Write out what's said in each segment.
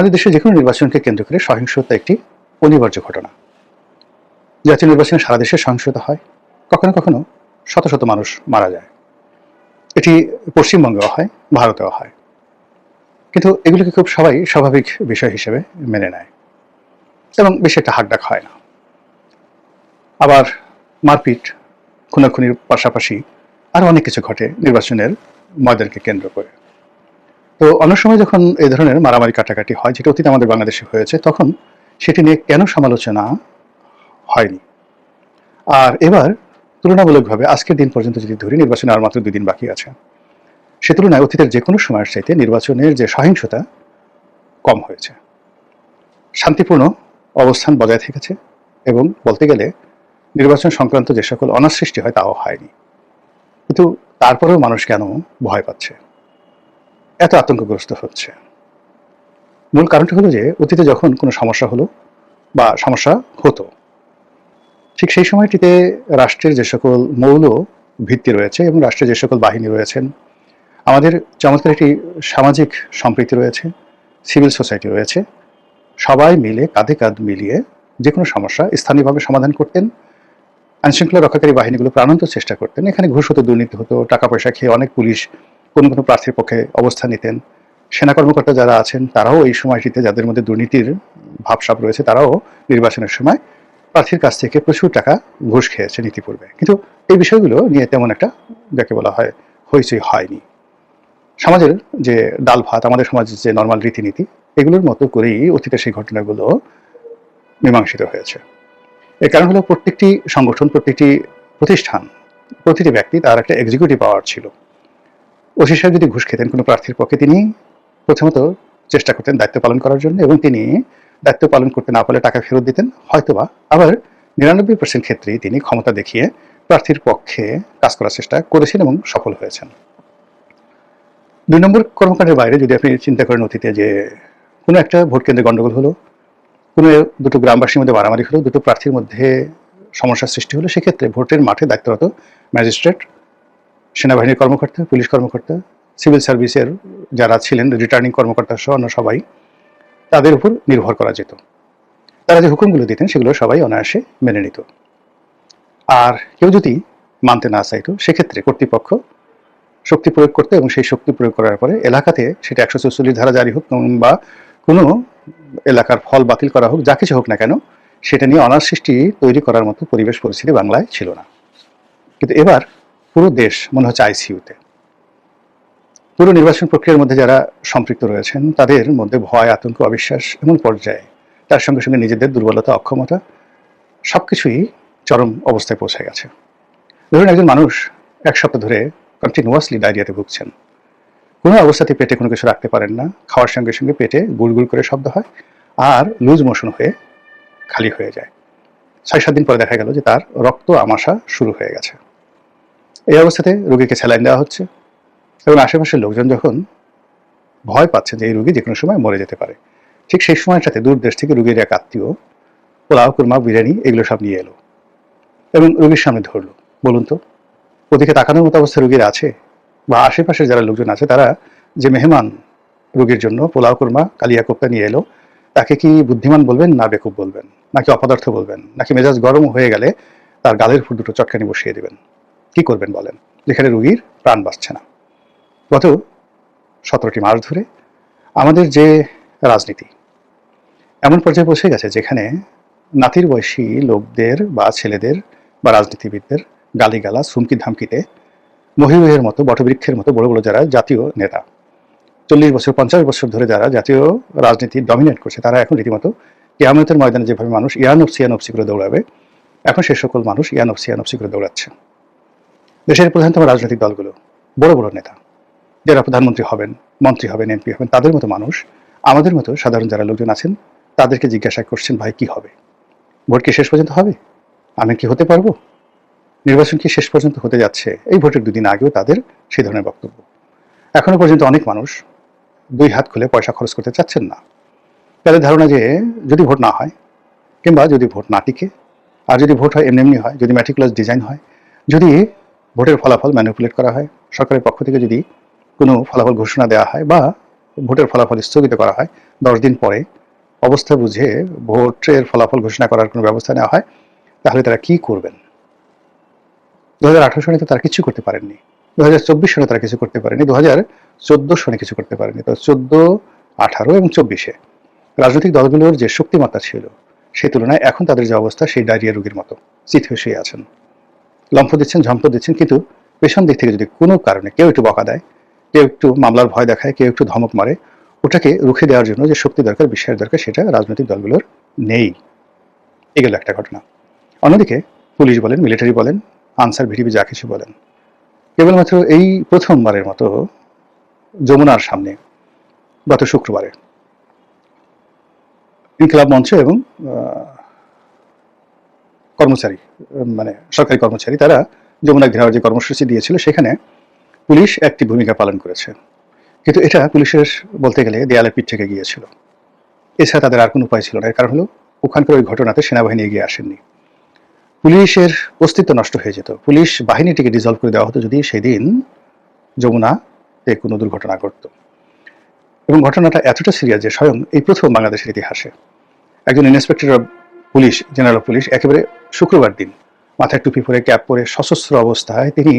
আমাদের দেশে যেকোনো নির্বাচনকে কেন্দ্র করে সহিংসতা একটি অনিবার্য ঘটনা। জাতীয় নির্বাচনে সারা দেশে সহিংসতা হয়, কখনো কখনো শত শত মানুষ মারা যায়। এটি পশ্চিমবঙ্গেও হয়, ভারতেও হয়, কিন্তু এগুলিকে খুব সবাই স্বাভাবিক বিষয় হিসেবে মেনে নেয় এবং বেশি একটা হাকডাক হয় না। আবার মারপিট, খুনাখুনির পাশাপাশি আরো অনেক কিছু ঘটে নির্বাচনের ময়দানকে কেন্দ্র করে। তো অনেক সময় যখন এই ধরনের মারামারি কাটাকাটি হয়, যেটা অতীতে আমাদের বাংলাদেশে হয়েছে, তখন সেটি নিয়ে কেন সমালোচনা হয়নি। আর এবার তুলনামূলকভাবে আজকের দিন পর্যন্ত যদি ধরি, নির্বাচনে আর মাত্র 2 দিন বাকি আছে, সে তুলনায় অতীতের যে কোনো সময়ের চাইতে নির্বাচনের যে সহিংসতা কম হয়েছে, শান্তিপূর্ণ অবস্থান বজায় থেকেছে এবং বলতে গেলে নির্বাচন সংক্রান্ত যে সকল অনার সৃষ্টি হয় তাও হয়নি। কিন্তু তারপরেও মানুষ কেন ভয় পাচ্ছে, এত আতঙ্কগ্রস্ত হচ্ছে? মূল কারণটা হলো যে অতীতে যখন কোনো সমস্যা হলো বা সমস্যা হতো, ঠিক সেই সময়টিতে রাষ্ট্রের যে সকল মৌল ভিত্তি রয়েছে এবং রাষ্ট্রের যে সকল বাহিনী রয়েছেন, আমাদের চমৎকার একটি সামাজিক সম্প্রীতি রয়েছে, সিভিল সোসাইটি রয়েছে, সবাই মিলে কাঁধে কাঁধ মিলিয়ে যে কোনো সমস্যা স্থানীয়ভাবে সমাধান করতেন। আইনশৃঙ্খলা রক্ষাকারী বাহিনীগুলো প্রাণান্ত চেষ্টা করতেন। এখানে ঘুষ হতো, দুর্নীতি হতো, টাকা পয়সা খেয়ে অনেক পুলিশ কোনো কোনো প্রার্থীর পক্ষে অবস্থান নিতেন। সেনা কর্মকর্তা যারা আছেন তারাও এই সময়টিতে, যাদের মধ্যে দুর্নীতির ভাবসাব রয়েছে, তারাও নির্বাচনের সময় প্রার্থীর কাছ থেকে প্রচুর টাকা ঘুষ খেয়েছেন ইতিপূর্বে। কিন্তু এই বিষয়গুলো নিয়ে তেমন একটা, যাকে বলা হয়, হইচই হয়নি। সমাজের যে ডাল ভাত, আমাদের সমাজের যে নর্মাল রীতিনীতি, এগুলোর মতো করেই অতীতে সেই ঘটনাগুলো মীমাংসিত হয়েছে। এর কারণ হলো প্রত্যেকটি সংগঠন, প্রত্যেকটি প্রতিষ্ঠান, প্রতিটি ব্যক্তি তার একটা এক্সিকিউটিভ পাওয়ার ছিল। ওসি সাহেব যদি ঘুষ খেতেন কোনো প্রার্থীর পক্ষে, তিনি প্রথমত চেষ্টা করতেন দায়িত্ব পালন করার জন্য, এবং তিনি দায়িত্ব পালন করতে না পারলে টাকা ফেরত দিতেন হয়তোবা। আবার 99% ক্ষেত্রেই তিনি ক্ষমতা দেখিয়ে প্রার্থীর পক্ষে কাজ করার চেষ্টা করেছেন এবং সফল হয়েছেন। 2 নম্বর কর্মকাণ্ডের বাইরে যদি আপনি চিন্তা করেন, অতীতে যে কোনো একটা ভোট কেন্দ্রে গন্ডগোল হলো, কোনো দুটো গ্রামবাসীর মধ্যে মারামারি হলো, দুটো প্রার্থীর মধ্যে সমস্যার সৃষ্টি হলো, সেক্ষেত্রে ভোটের মাঠে দায়িত্বরত ম্যাজিস্ট্রেট, সেনাবাহিনীর কর্মকর্তা, পুলিশ কর্মকর্তা, সিভিল সার্ভিসের যারা ছিলেন, রিটার্নিং কর্মকর্তা সহ অন্য সবাই, তাদের উপর নির্ভর করা যেত। তারা যে হুকুমগুলো দিতেন সেগুলো সবাই অনায়াসে মেনে নিত। আর কেউ যদি মানতে না চাইতো, সেক্ষেত্রে কর্তৃপক্ষ শক্তি প্রয়োগ করতে, এবং সেই শক্তি প্রয়োগ করার পরে এলাকাতে সেটা 144 ধারা জারি হোক বা কোনো এলাকার ফল বাতিল করা হোক, যা কিছু হোক না কেন, সেটা নিয়ে অনার সৃষ্টি তৈরি করার মতো পরিবেশ পরিস্থিতি বাংলায় ছিল না। কিন্তু এবার পুরো দেশ মনে হচ্ছে আইসিইউতে। পুরো নির্বাচন প্রক্রিয়ার মধ্যে যারা সম্পৃক্ত রয়েছেন, তাদের মধ্যে ভয়, আতঙ্ক, অবিশ্বাস এমন পর্যায়ে, তার সঙ্গে সঙ্গে নিজেদের দুর্বলতা, অক্ষমতা, সবকিছুই চরম অবস্থায় পৌঁছে গেছে। ধরুন একজন মানুষ 1 সপ্তাহ ধরে কন্টিনিউয়াসলি ডায়রিয়াতে ভুগছেন, কোনো অবস্থাতে পেটে কোনো কিছু রাখতে পারেন না, খাওয়ার সঙ্গে সঙ্গে পেটে গুড়গুড় করে শব্দ হয় আর লুজ মোশন হয়ে খালি হয়ে যায়। 6-7 দিন পরে দেখা গেল যে তার রক্ত আমাশা শুরু হয়ে গেছে। এই অবস্থাতে রোগীকে স্যালাইন দেওয়া হচ্ছে, এবং আশেপাশের লোকজন যখন ভয় পাচ্ছেন যে এই রোগী যে কোনো সময় মরে যেতে পারে, ঠিক সেই সময়টাতে দূর দেশ থেকে রোগীর এক আত্মীয় পোলাও, কুরমা, বিরিয়ানি এগুলো সব নিয়ে এলো এবং রোগীর সামনে ধরলো। বলুন তো, ওদিকে তাকানোর মতো অবস্থা রোগীর আছে? বা আশেপাশের যারা লোকজন আছে, তারা যে মেহমান রোগীর জন্য পোলাও, কুরমা, কালিয়া কোপ্তা নিয়ে এলো, তাকে কি বুদ্ধিমান বলবেন না বেকুব বলবেন, নাকি অপদার্থ বলবেন, নাকি মেজাজ গরম হয়ে গেলে তার গালের উপর দুটো চটকানি বসিয়ে দেবেন? কি করবেন বলেন, যেখানে রোগীর প্রাণ বাঁচছে না? গত 17টি মাস ধরে আমাদের যে রাজনীতি এমন পর্যায়ে পৌঁছে গেছে, যেখানে নাতির বয়সী লোকদের বা ছেলেদের বা রাজনীতিবিদদের গালিগালাজ, হুমকি ধামকিতে মহিমের মতো, বটবৃক্ষের মতো বড় বড় যারা জাতীয় নেতা, 40 বছর 50 বছর ধরে যারা জাতীয় রাজনীতি ডমিনেট করছে, তারা এখন রীতিমতো কিয়ামতের ময়দানে যেভাবে মানুষ ইয়ানফসি ইয়ানফসি করে দৌড়াবে, এখন সে সকল মানুষ ইয়ানফসি ইয়ানফসি করে দৌড়াচ্ছে। দেশের প্রধানতম রাজনৈতিক দলগুলো, বড় বড় নেতা যারা প্রধানমন্ত্রী হবেন, মন্ত্রী হবেন, এমপি হবেন, তাদের মতো মানুষ, আমাদের মতো সাধারণ যারা লোকজন আছেন, তাদেরকে জিজ্ঞাসা করছেন, ভাই কি হবে? ভোট কি শেষ পর্যন্ত হবে? আমি কি হতে পারবো? নির্বাচন কি শেষ পর্যন্ত হতে যাচ্ছে? এই ভোটের 2 দিন আগেও তাদের সেই ধরনের বক্তব্য। এখনো পর্যন্ত অনেক মানুষ 2 হাত খুলে পয়সা খরচ করতে চাচ্ছেন না। তাদের ধারণা যে যদি ভোট না হয়, কিংবা যদি ভোট না টিকে, আর যদি ভোট হয় এমনি এমনি হয়, যদি ম্যাটিকুলাস ডিজাইন হয়, যদি ভোটের ফলাফল ম্যানিপুলেট করা হয়, সরকারের পক্ষ থেকে যদি কোনো ফলাফল ঘোষণা দেওয়া হয়, বা ভোটের ফলাফল স্থগিত করা হয়, 10 দিন পরে অবস্থা বুঝে ভোটের ফলাফল ঘোষণা করার কোনো ব্যবস্থা নেওয়া হয়, তাহলে তারা কি করবেন? 2018 সনে তো তারা কিছু করতে পারেননি, 2024 সনে তারা কিছু করতে পারেনি, 2014 সনে কিছু করতে পারেনি। তো 14, 18 এবং 24-এ রাজনৈতিক দলগুলোর যে শক্তিমত্তা ছিল সেই তুলনায় এখন তাদের যে অবস্থা, সেই ডায়রিয়া রোগীর মতো চিত হয়ে শুয়ে আছেন, লম্ফ দিচ্ছেন, ঝম্প দিচ্ছেন, কিন্তু পেছন দিক থেকে যদি কোনো কারণে কেউ একটু বকা দেয়, কেউ একটু মামলার ভয় দেখায়, কেউ একটু ধমক মারে, ওটাকে রুখে দেওয়ার জন্য যে শক্তি দরকার, বিশ্বাস দরকার, সেটা রাজনৈতিক দলগুলোর নেই। এগুলো একটা ঘটনা। অন্যদিকে পুলিশ বলেন, মিলিটারি বলেন, আনসার ভিডিপি যা কিছু বলেন, কেবলমাত্র এই প্রথমবারের মতো যমুনার সামনে গত শুক্রবারে ইনকিলাব মঞ্চ এবং কর্মচারী, মানে সরকারি কর্মচারী, তারা যমুনা ঘেরাওয়ের যে কর্মসূচি দিয়েছিল সেখানে পুলিশ একটি ভূমিকা পালন করেছে, কিন্তু এটা পুলিশের বলতে গেলে দেয়ালে পিঠ থেকে গিয়েছিল। এছাড়া তাদের আর কোনো উপায় ছিল না। এর কারণ হলো ওখানকার ওই ঘটনাতে সেনাবাহিনী এগিয়ে আসেননি। পুলিশের অস্তিত্ব নষ্ট হয়ে যেত, পুলিশ বাহিনীটিকে ডিজলভ করে দেওয়া হতো যদি সেদিন যমুনাতে কোনো দুর্ঘটনা ঘটত। এবং ঘটনাটা এতটা সিরিয়াস যে স্বয়ং এই প্রথম বাংলাদেশের ইতিহাসে একজন inspector of police, general of police, একেবারে শুক্রবার দিন মাথায় টুপি পরে, ক্যাপ পরে, সশস্ত্র অবস্থায় তিনি,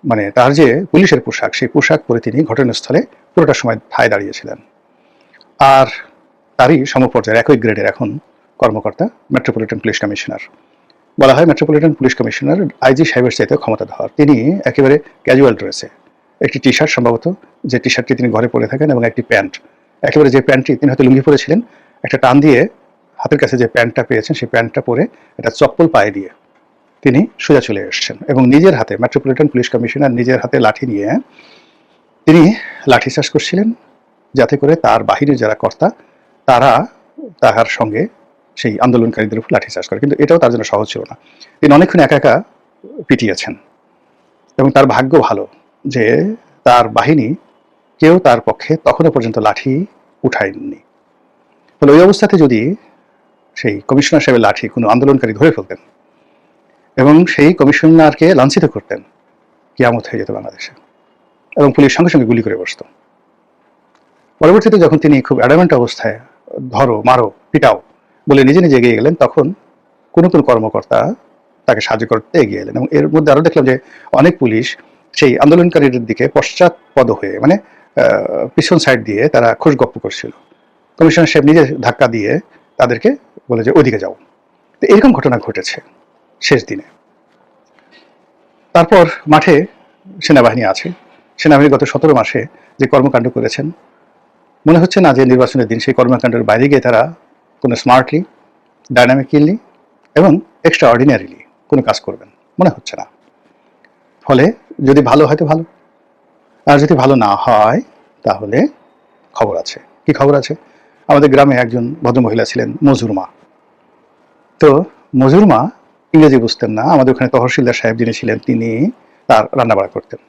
মানে তার যে পুলিশের পোশাক, সেই পোশাক পরে তিনি ঘটনাস্থলে পুরোটা সময় ঠায় দাঁড়িয়েছিলেন। আর তারই সমপর্যায়ের একই গ্রেডের এখন কর্মকর্তা মেট্রোপলিটন পুলিশ কমিশনার। বলা হয় মেট্রোপলিটন পুলিশ কমিশনার আইজি সাহেবের চাইতে ক্ষমতাধর। তিনি একেবারে ক্যাজুয়াল ড্রেসে, একটি টি শার্ট সম্ভবত, যে টি শার্টটি তিনি ঘরে পরে থাকেন, এবং একটি প্যান্ট, একেবারে যে প্যান্টটি তিনি হয়তো লুঙ্গি পরেছিলেন, একটা টান দিয়ে হাতের কাছে যে প্যান্টটা পেয়েছেন সেই প্যান্টটা পরে একটা চপ্পল পায়ে দিয়ে তিনি সোজা চলে এসেছেন, এবং নিজের হাতে, মেট্রোপলিটন পুলিশ কমিশনার নিজের হাতে লাঠি নিয়ে তিনি লাঠিচার্জ করছিলেন, যাতে করে তার বাহিনীর যারা কর্তা তারা তাহার সঙ্গে সেই আন্দোলনকারীদের উপর লাঠিচার্জ করে। কিন্তু এটাও তার জন্য সহজ ছিল না। তিনি অনেকক্ষণ একা একা পিটিয়েছেন, এবং তার ভাগ্য ভালো যে তার বাহিনী কেউ তার পক্ষে তখনও পর্যন্ত লাঠি উঠায়নি। ফলে ওই অবস্থাতে যদি সেই কমিশনার সাহেবের লাঠি কোনো আন্দোলনকারী ধরে ফেলতেন এবং সেই কমিশনারকে লাঞ্ছিত করতেন, কিয়ামত হয়ে যেত বাংলাদেশে, এবং পুলিশ সঙ্গে সঙ্গে গুলি করে বসত। পরবর্তীতে যখন তিনি খুব অ্যাডামেন্ট অবস্থায় ধরো, মারো, পিটাও বলে নিজে নিজে এগিয়ে গেলেন, তখন কোনো কোনো কর্মকর্তা তাকে সাহায্য করতে এগিয়ে এলেন। এবং এর মধ্যে আরও দেখলাম যে অনেক পুলিশ সেই আন্দোলনকারীদের দিকে পশ্চাৎপদ হয়ে, মানে পিছন সাইড দিয়ে তারা খোশগপ্প করছিল। কমিশনার সাহেব নিজে ধাক্কা দিয়ে তাদেরকে বলে যে ওইদিকে যাও। তো এরকম ঘটনা ঘটেছে শেষ দিনে। তারপর মাঠে সেনাবাহিনী আছে। সেনাবাহিনী গত 17 মাসে যে কর্মকাণ্ড করেছেন, মনে হচ্ছে না যে নির্বাচনের দিন সেই কর্মকাণ্ডের বাইরে গিয়ে তারা কোনো স্মার্টলি, ডাইনামিক্যালি এবং এক্সট্রা অর্ডিনারিলি কোনো কাজ করবেন, মনে হচ্ছে না। ফলে যদি ভালো হয় তো ভালো, আর যদি ভালো না হয় তাহলে খবর আছে। কি খবর আছে? আমাদের গ্রামে একজন ভদ্রমহিলা ছিলেন, মজুর মা। তো মজুর মা ইংরেজি বুঝতেন না। আমাদের ওখানে তহসিলদার সাহেব যিনি ছিলেন, তিনি তার রান্নাবাড়া করতেন।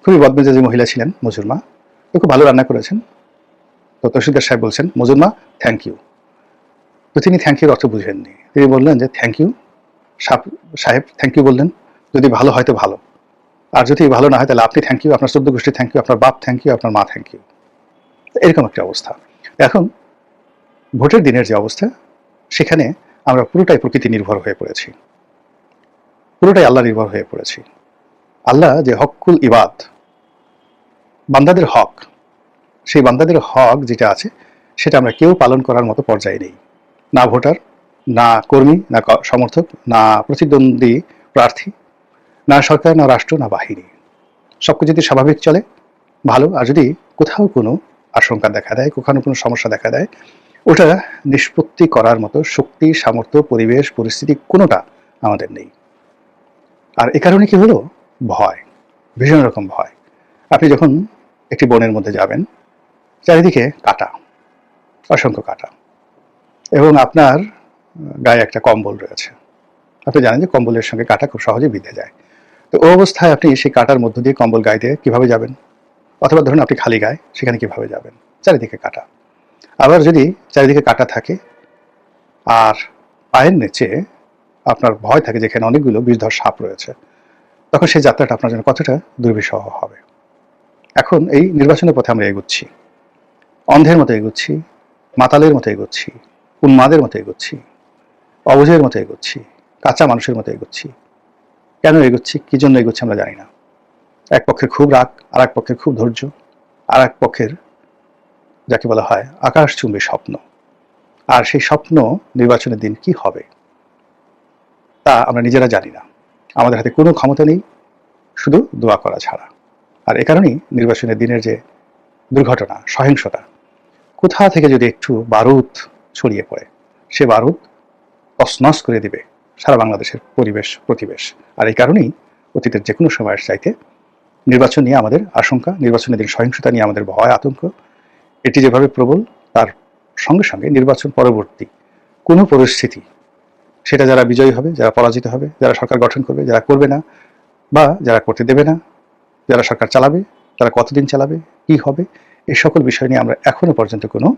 খুবই বদমেজাজি মহিলা ছিলেন মজুর মা, তো খুব ভালো রান্না করেছেন। তো তহসিলদার সাহেব বলছেন, মজুর মা থ্যাংক ইউ। তো তিনি থ্যাংক ইউর অর্থ বুঝেননি। তিনি বললেন যে থ্যাংক ইউ সাহেব, থ্যাংক ইউ বললেন, যদি ভালো হয় তো ভালো, আর যদি ভালো না হয় তাহলে আপনি থ্যাংক ইউ, আপনার 14 গোষ্ঠী থ্যাংক ইউ, আপনার বাপ থ্যাংক ইউ, আপনার মা থ্যাংক ইউ। এরকম একটা অবস্থা। এখন ভোটের দিনের যে অবস্থা, সেখানে আমরা পুরোটাই প্রকৃতি নির্ভর হয়ে পড়েছি, পুরোটাই আল্লাহ নির্ভর হয়ে পড়েছি। আল্লাহ যে হকুল ইবাদ, বান্দাদের হক, সেই বান্দাদের হক যেটা আছে সেটা আমরা কেউ পালন করার মতো পর্যায়ে নেই। না ভোটার, না কর্মী, না সমর্থক, না প্রতিদ্বন্দ্বী প্রার্থী, না সরকার, না রাষ্ট্র, না বাহিনী। সবকিছু যদি স্বাভাবিক চলে ভালো, আর যদি কোথাও কোনো আশঙ্কা দেখা দেয়, কোথাও কোনো সমস্যা দেখা দেয়, ওটা নিষ্পত্তি করার মতো শক্তি, সামর্থ্য, পরিবেশ, পরিস্থিতি কোনোটা আমাদের নেই। আর এ কারণে কি হলো? ভয়, ভীষণ রকম ভয়। আপনি যখন একটি বনের মধ্যে যাবেন, চারিদিকে কাঁটা, অসংখ্য কাঁটা, এবং আপনার গায়ে একটা কম্বল রয়েছে। আপনি জানেন যে কম্বলের সঙ্গে কাঁটা খুব সহজে বিঁধে যায়। তো ও অবস্থায় আপনি সেই কাঁটার মধ্য দিয়ে কম্বল গায়ে দিয়ে কীভাবে যাবেন? অথবা ধরুন আপনি খালি গায়ে, সেখানে কীভাবে যাবেন? চারিদিকে কাঁটা। আবার যদি চারিদিকে কাঁটা থাকে আর পায়ের নিচে আপনার ভয় থাকে যেখানে অনেকগুলো বিষধর সাপ রয়েছে, তখন সেই যাত্রাটা আপনার জন্য কতটা দুর্বিষহ হবে। এখন এই নির্বাচনের পথে আমরা এগোচ্ছি, অন্ধের মতো এগোচ্ছি, মাতালের মতো এগোচ্ছি, উন্মাদের মতো এগোচ্ছি, অবুঝের মতো এগোচ্ছি, কাঁচা মানুষের মতো এগোচ্ছি। কেন এগোচ্ছি, কি জন্য এগোচ্ছি আমরা জানি না। এক পক্ষের খুব রাগ, আর এক পক্ষের খুব ধৈর্য, আর এক পক্ষের যাকে বলা হয় আকাশচুম্বী স্বপ্ন। আর সেই স্বপ্ন নির্বাচনের দিন কি হবে তা আমরা নিজেরা জানি না। আমাদের হাতে কোনো ক্ষমতা নেই, শুধু দোয়া করা ছাড়া। আর এ কারণেই নির্বাচনের দিনের যে দুর্ঘটনা, সহিংসতা, কোথা থেকে যদি একটু বারুদ ছড়িয়ে পড়ে, সে বারুদ তছনছ করে দিবে সারা বাংলাদেশের পরিবেশ প্রতিবেশ। আর এই কারণেই অতীতের যে কোনো সময়ের চাইতে নির্বাচন নিয়ে আমাদের আশঙ্কা, নির্বাচনের দিন সহিংসতা নিয়ে আমাদের ভয় আতঙ্ক, এটি যেভাবে প্রবল, তার সঙ্গে সঙ্গে নির্বাচন পরবর্তী কোনো পরিস্থিতি, সেটা যারা বিজয়ী হবে, যারা পরাজিত হবে, যারা সরকার গঠন করবে, যারা করবে না, বা যারা করতে দেবে না, যারা সরকার চালাবে, তারা কতদিন চালাবে, কি হবে, এই সকল বিষয় নিয়ে আমরা এখনো পর্যন্ত কোনো